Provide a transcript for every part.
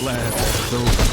Lasts so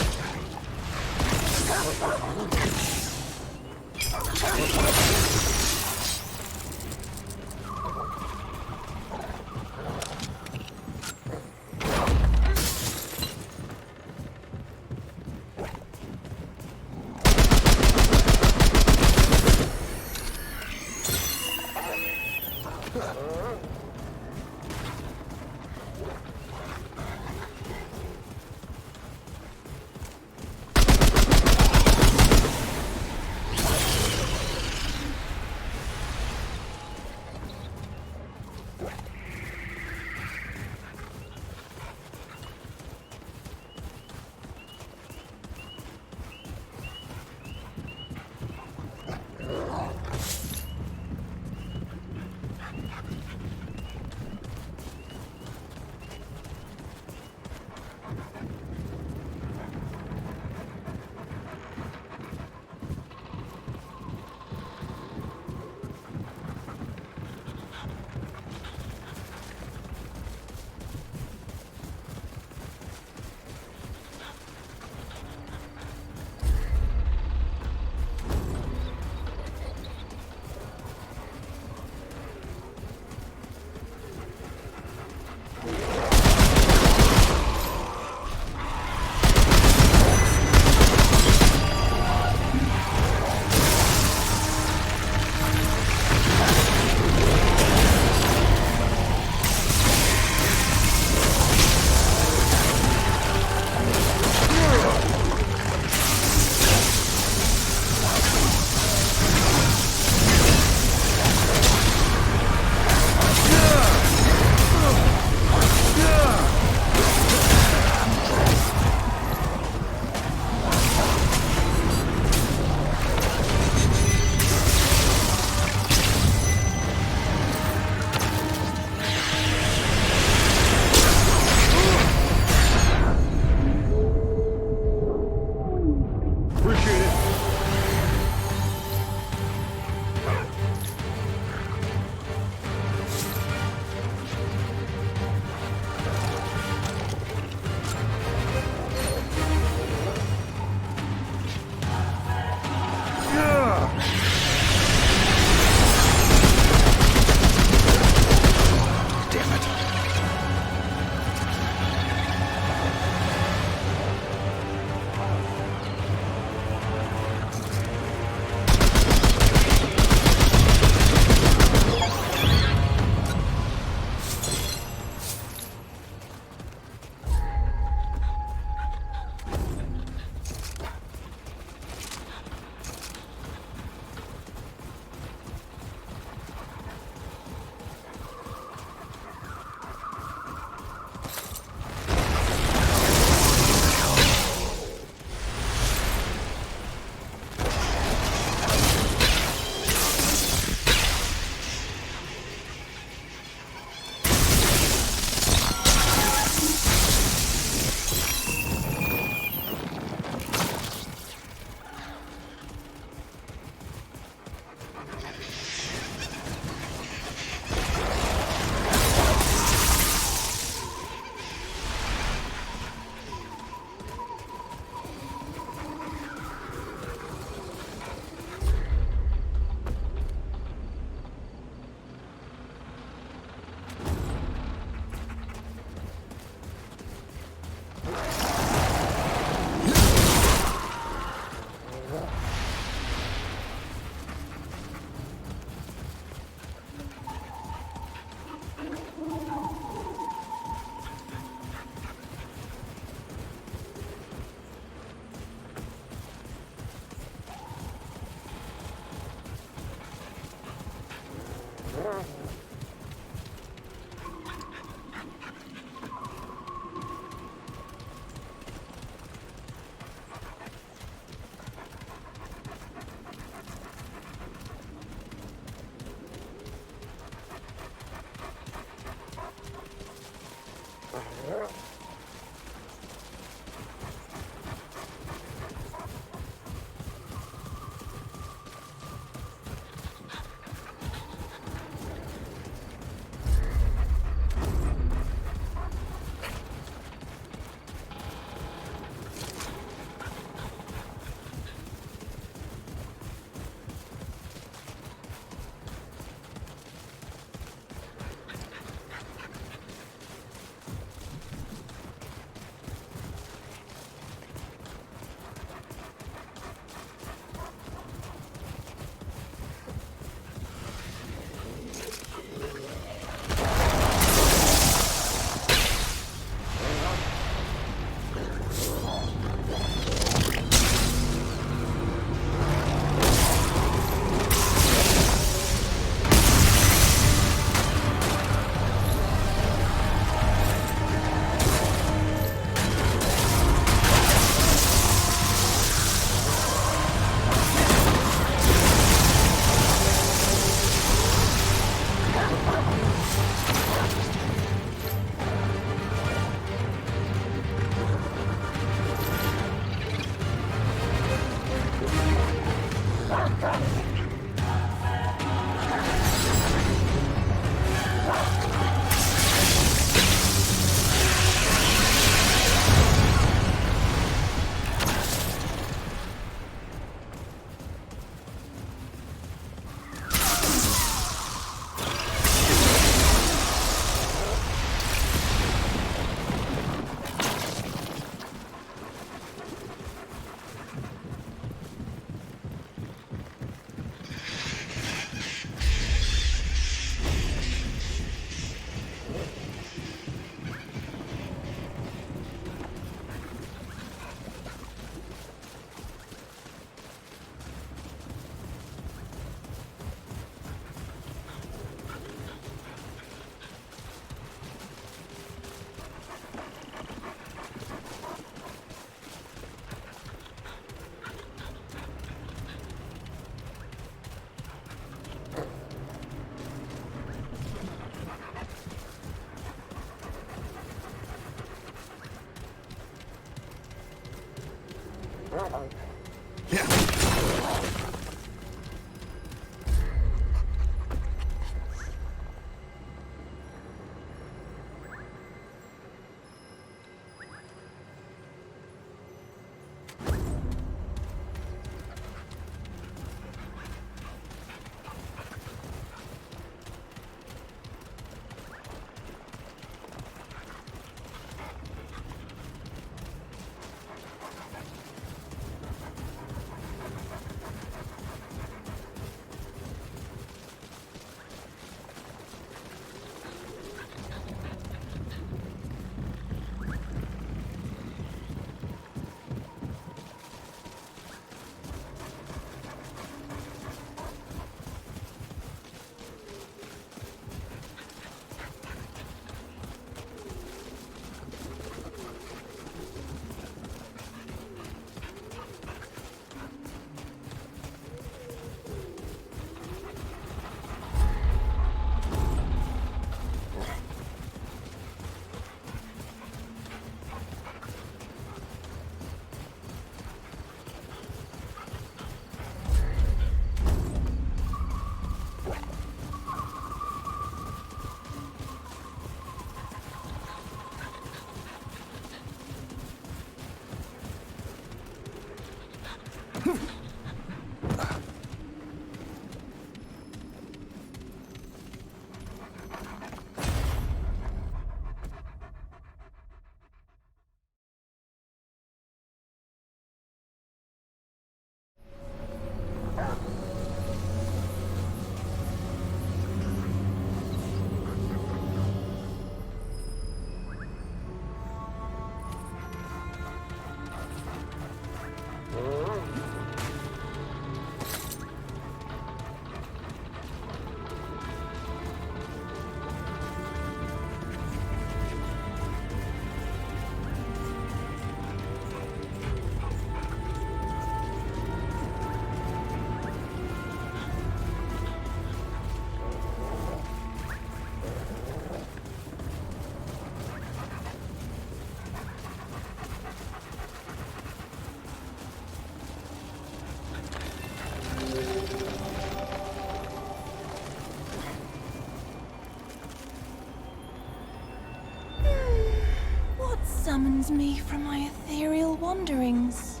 Summons me from my ethereal wanderings.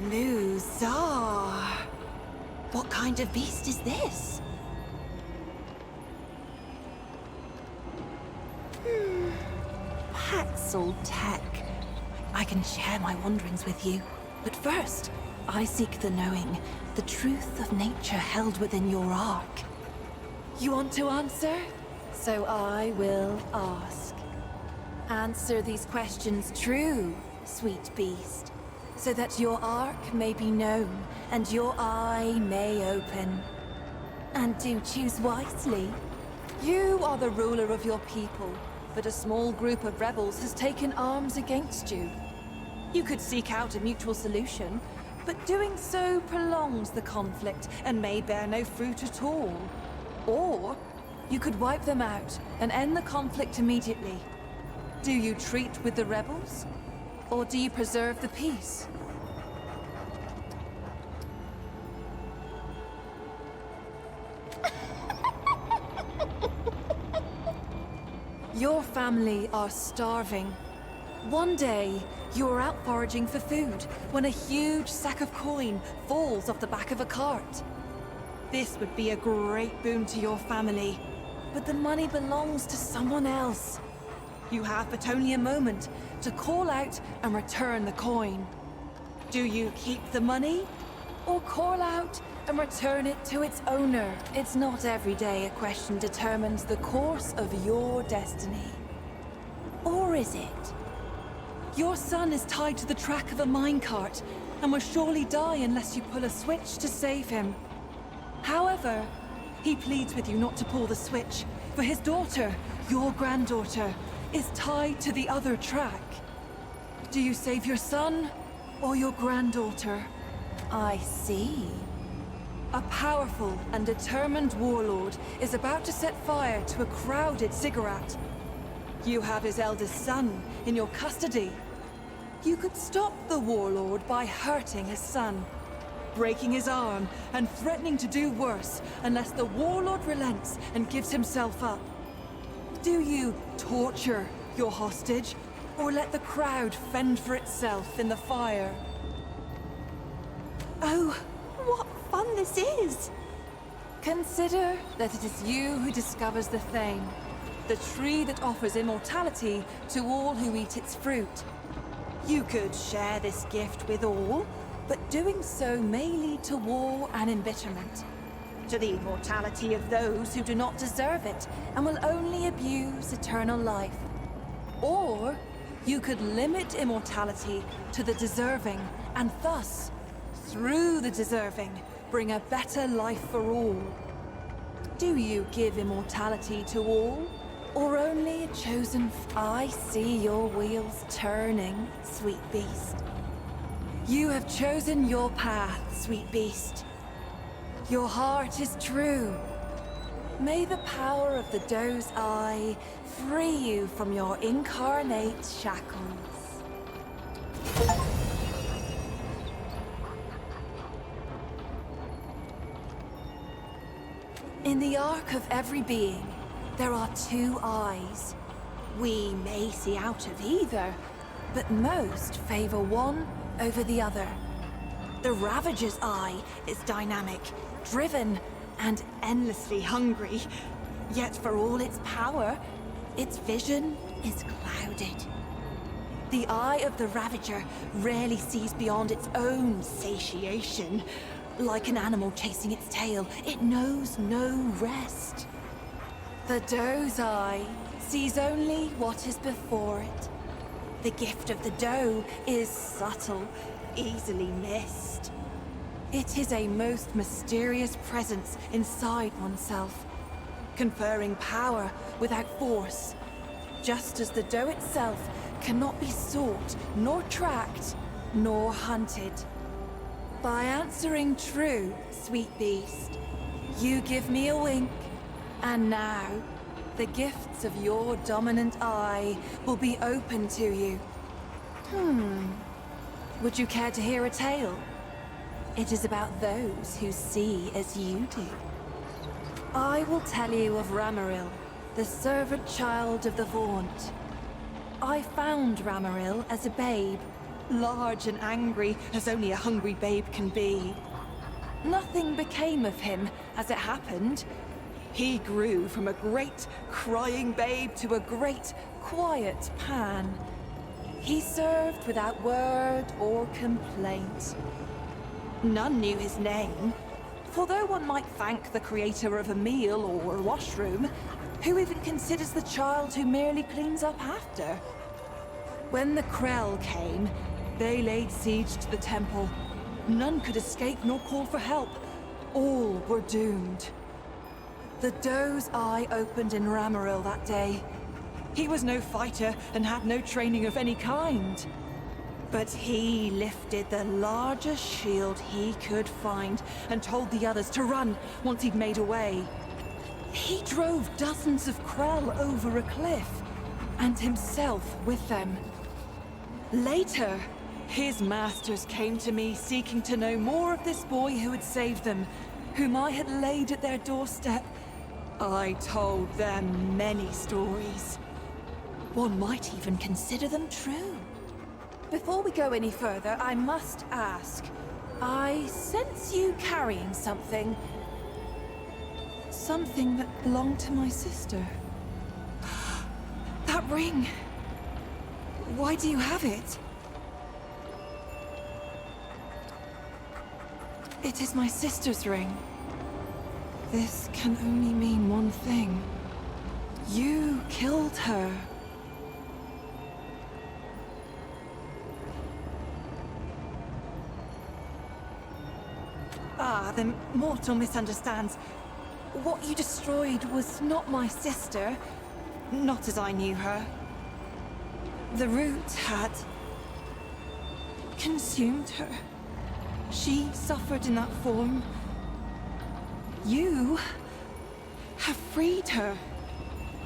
Luzar. What kind of beast is this? Paxel Tech. I can share my wanderings with you. But first, I seek the knowing, the truth of nature held within your ark. You want to answer? So I will ask. Answer these questions true, sweet beast, so that your ark may be known and your eye may open. And do choose wisely. You are the ruler of your people, but a small group of rebels has taken arms against you. You could seek out a mutual solution, but doing so prolongs the conflict and may bear no fruit at all. Or you could wipe them out and end the conflict immediately. Do you treat with the rebels? Or do you preserve the peace? Your family are starving. One day, you are out foraging for food when a huge sack of coin falls off the back of a cart. This would be a great boon to your family, but the money belongs to someone else. You have but only a moment to call out and return the coin. Do you keep the money, or call out and return it to its owner? It's not every day a question determines the course of your destiny. Or is it? Your son is tied to the track of a minecart and will surely die unless you pull a switch to save him. However, he pleads with you not to pull the switch, for his daughter, your granddaughter, is tied to the other track. Do you save your son or your granddaughter? I see. A powerful and determined warlord is about to set fire to a crowded ziggurat. You have his eldest son in your custody. You could stop the warlord by hurting his son, breaking his arm, and threatening to do worse unless the warlord relents and gives himself up. Do you torture your hostage, or let the crowd fend for itself in the fire? Oh, what fun this is! Consider that it is you who discovers the Thane, the tree that offers immortality to all who eat its fruit. You could share this gift with all, but doing so may lead to war and embitterment, to the immortality of those who do not deserve it and will only abuse eternal life. Or you could limit immortality to the deserving, and thus, through the deserving, bring a better life for all. Do you give immortality to all, or only a chosen I see your wheels turning, sweet beast. You have chosen your path, sweet beast. Your heart is true. May the power of the doe's eye free you from your incarnate shackles. In the arc of every being, there are two eyes. We may see out of either, but most favor one over the other. The Ravager's eye is dynamic, driven, and endlessly hungry. Yet for all its power, its vision is clouded. The eye of the Ravager rarely sees beyond its own satiation. Like an animal chasing its tail, it knows no rest. The doe's eye sees only what is before it. The gift of the doe is subtle, easily missed. It is a most mysterious presence inside oneself, conferring power without force, just as the doe itself cannot be sought, nor tracked, nor hunted. By answering true, sweet beast, you give me a wink, and now the gifts of your dominant eye will be open to you. Would you care to hear a tale? It is about those who see as you do. I will tell you of Ramaril, the servant child of the Vaunt. I found Ramaril as a babe, large and angry as only a hungry babe can be. Nothing became of him as it happened. He grew from a great, crying babe to a great, quiet Pan. He served without word or complaint. None knew his name, for though one might thank the creator of a meal or a washroom, who even considers the child who merely cleans up after? When the Krell came, they laid siege to the temple. None could escape nor call for help. All were doomed. The doe's eye opened in Ramaril that day. He was no fighter and had no training of any kind. But he lifted the largest shield he could find and told the others to run once he'd made away. He drove dozens of Krell over a cliff, and himself with them. Later, his masters came to me seeking to know more of this boy who had saved them, whom I had laid at their doorstep. I told them many stories. One might even consider them true. Before we go any further, I must ask. I sense you carrying something. Something that belonged to my sister. That ring. Why do you have it? It is my sister's ring. This can only mean one thing. You killed her. The mortal misunderstands. What you destroyed was not my sister, not as I knew her. The root had consumed her. She suffered in that form. You have freed her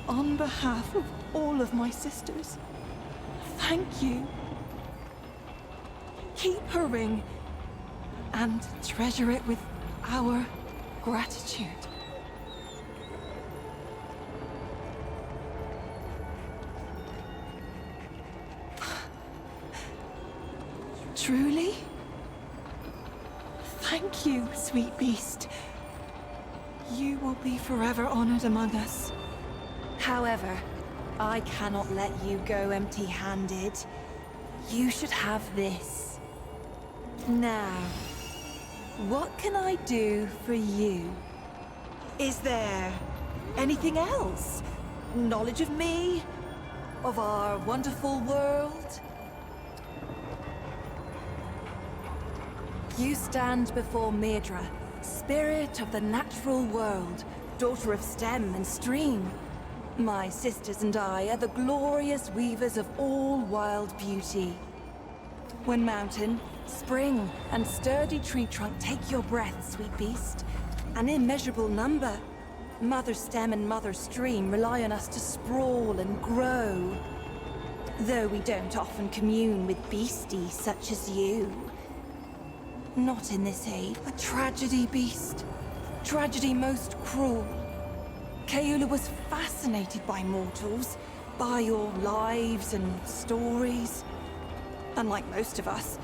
on behalf of all of my sisters. Thank you. keep her ring and treasure it with our gratitude. Truly? Thank you, sweet beast. You will be forever honored among us. However, I cannot let you go empty-handed. You should have this. Now, what can I do for you? Is there anything else? Knowledge of me? Of our wonderful world? You stand before Medra, spirit of the natural world, daughter of stem and stream. My sisters and I are the glorious weavers of all wild beauty. When mountain, spring, and sturdy tree trunk take your breath, sweet beast, an immeasurable number, Mother Stem and Mother Stream rely on us to sprawl and grow. Though we don't often commune with beasties such as you. Not in this age. A tragedy, beast. Tragedy most cruel. Keula was fascinated by mortals, by your lives and stories. Unlike most of us,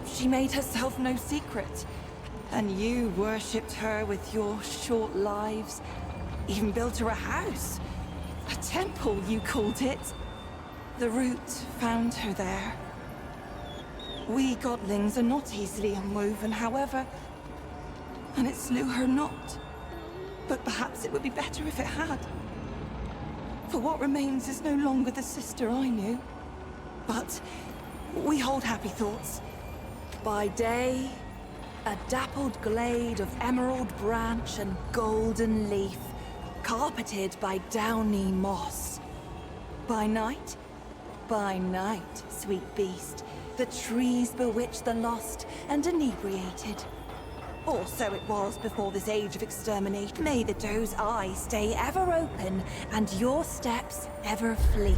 she made herself no secret. And you worshipped her with your short lives. Even built her a house. A temple, you called it. The root found her there. We godlings are not easily unwoven, however, and it slew her not. But perhaps it would be better if it had. For what remains is no longer the sister I knew. But we hold happy thoughts. By day, a dappled glade of emerald branch and golden leaf, carpeted by downy moss. By night, sweet beast, the trees bewitch the lost and inebriated. Or so it was before this age of exterminate. May the doe's eye stay ever open and your steps ever fleet.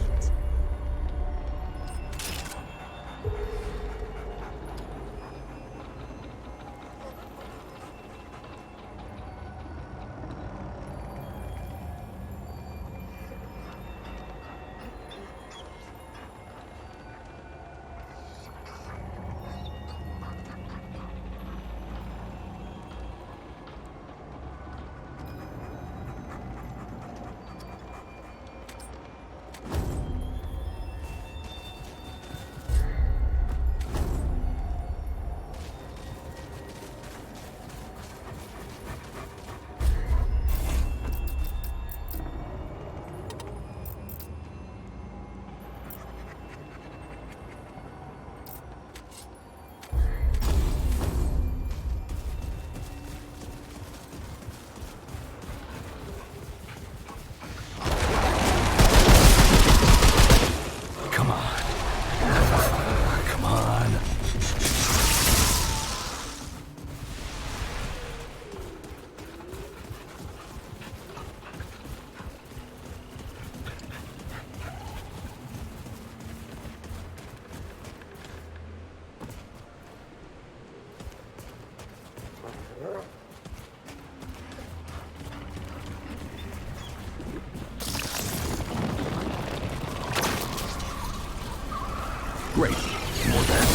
Great. More bad.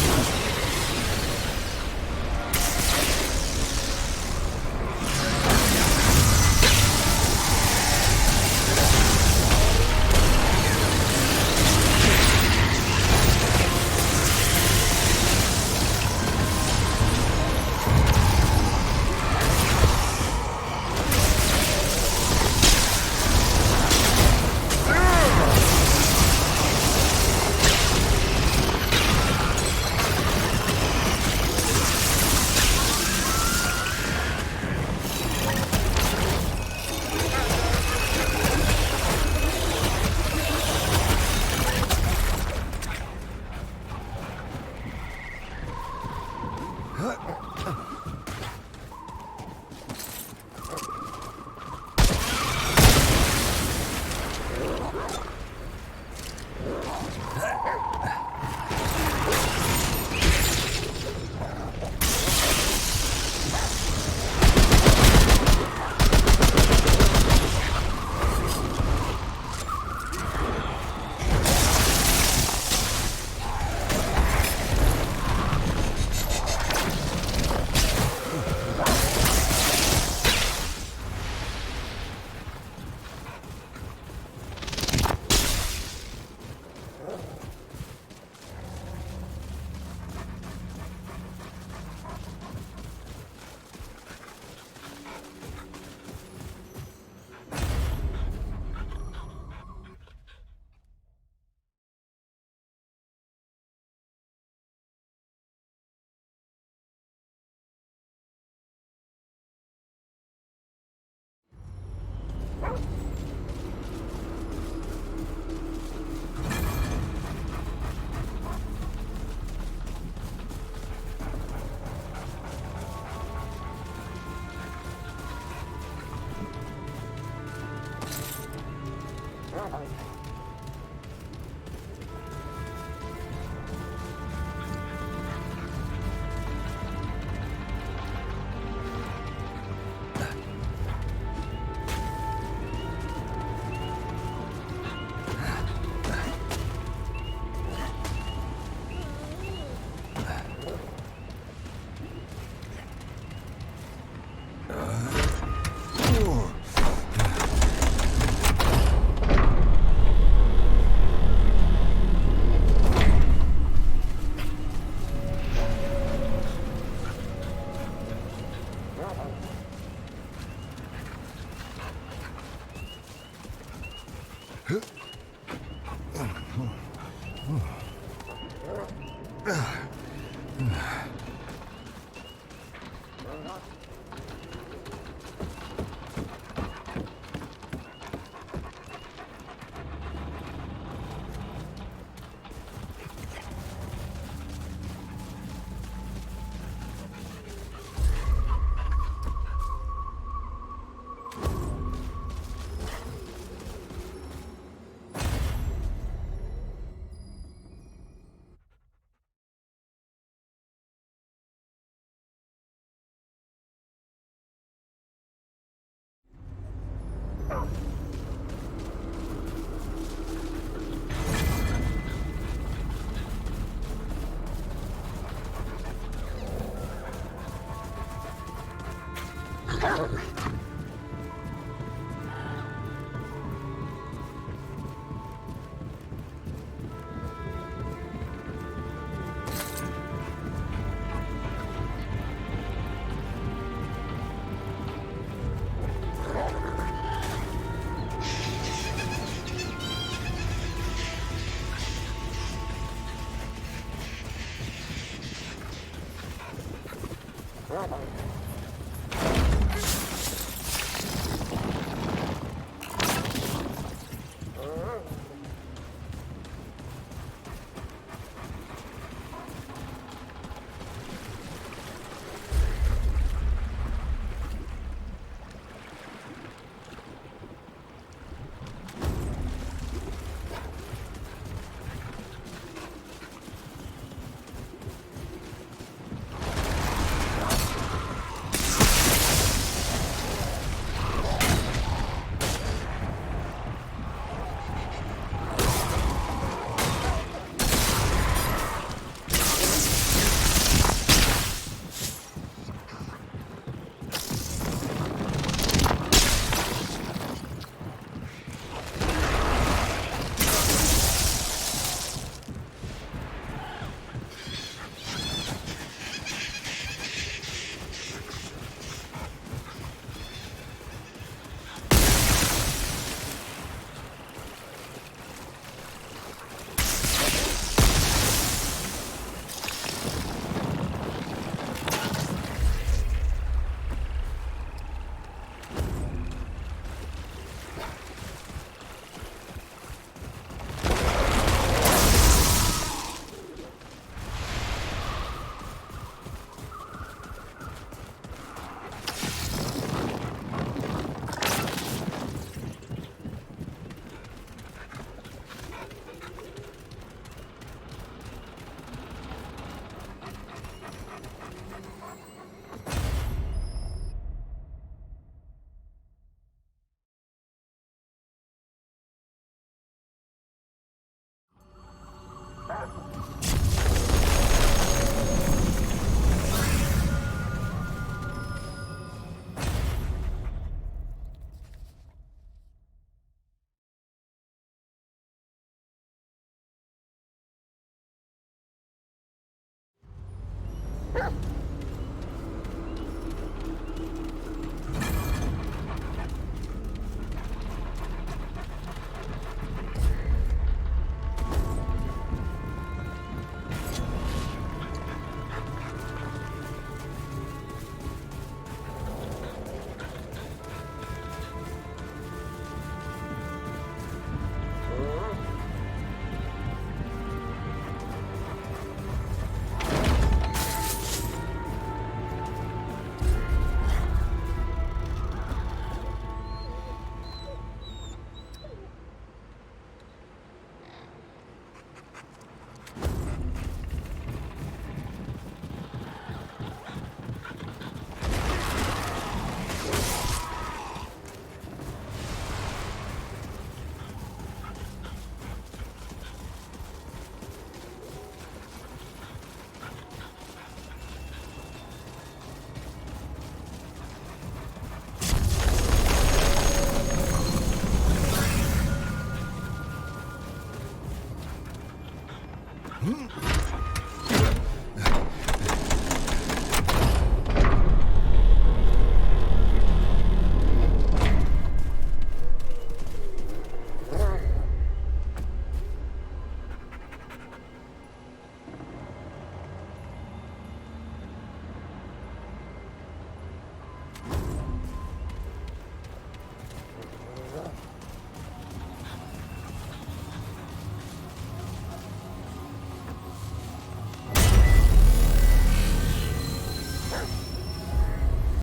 Hmm?